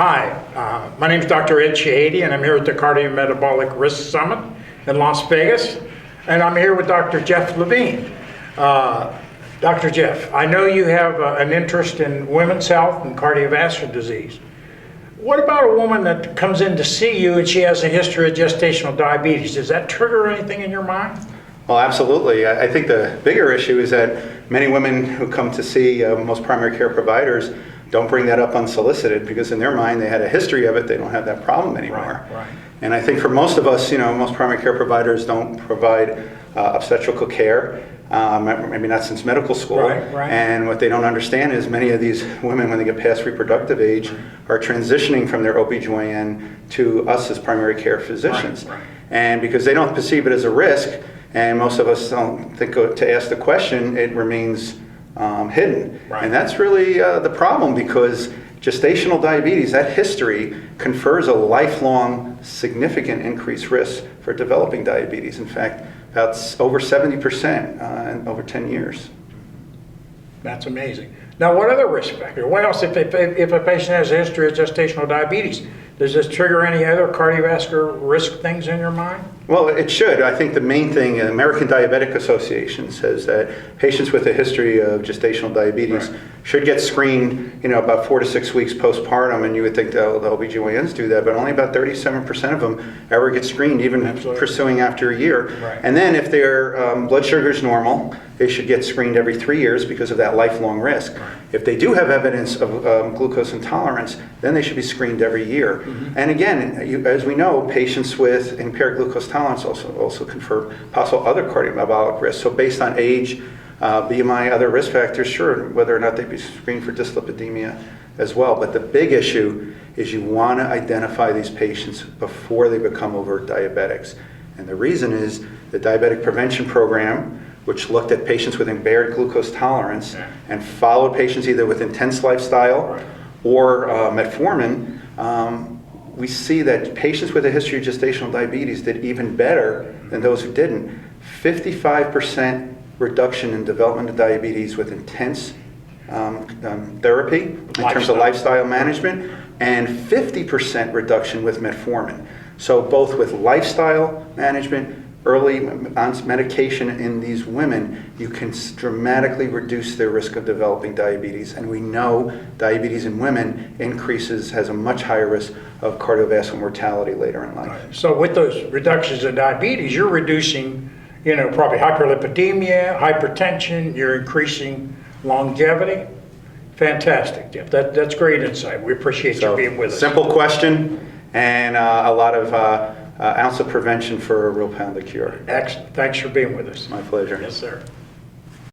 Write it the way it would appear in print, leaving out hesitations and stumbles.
Hi, my name is Dr. Ed Shahady, and I'm here at the Cardiometabolic Risk Summit in Las Vegas, and I'm here with Dr. Jeff Levine. Dr. Jeff, I know you have an interest in women's health and cardiovascular disease. What about a woman that comes in to see you and she has a history of gestational diabetes? Does that trigger anything in your mind? Well, absolutely. I think the bigger issue is that many women who come to see most primary care providers don't bring that up unsolicited, because in their mind they had a history of it, they don't have that problem anymore. Right. And I think for most of us, most primary care providers don't provide obstetrical care, maybe not since medical school. Right. And what they don't understand is many of these women, when they get past reproductive age, are transitioning from their OB/GYN to us as primary care physicians. Right. And because they don't perceive it as a risk, and most of us don't think to ask the question, it remains hidden. Right. And that's really the problem, because gestational diabetes, that history, confers a lifelong significant increased risk for developing diabetes. In fact, about over 70% in over 10 years. That's amazing. Now, what other risk factor? What else, if a patient has a history of gestational diabetes, does this trigger any other cardiovascular risk things in your mind? Well, it should. I think the main thing, the American Diabetic Association says that patients with a history of gestational diabetes should get screened, about 4 to 6 weeks postpartum, and you would think the OB/GYNs do that, but only about 37% of them ever get screened, even pursuing after a year. Right. And then if their blood sugar is normal, they should get screened every 3 years because of that lifelong risk. Right. If they do have evidence of glucose intolerance, then they should be screened every year. And again, as we know, patients with impaired glucose tolerance also confer possible other cardiometabolic risks. So based on age, BMI, other risk factors, sure, whether or not they be screened for dyslipidemia as well. But the big issue is you want to identify these patients before they become overt diabetics. And the reason is the Diabetic Prevention Program, which looked at patients with impaired glucose tolerance and followed patients either with intense lifestyle or metformin, we see that patients with a history of gestational diabetes did even better than those who didn't. 55% reduction in development of diabetes with intense therapy in terms of lifestyle management, and 50% reduction with metformin. So both with lifestyle management, early medication in these women, you can dramatically reduce their risk of developing diabetes. And we know diabetes in women has a much higher risk of cardiovascular mortality later in life. So with those reductions in diabetes, you're reducing, probably hyperlipidemia, hypertension, you're increasing longevity. Fantastic, Jeff. That's great insight. We appreciate you being with us. Simple question, and a lot of ounce of prevention for a real pound of cure. Excellent. Thanks for being with us. My pleasure. Yes, sir.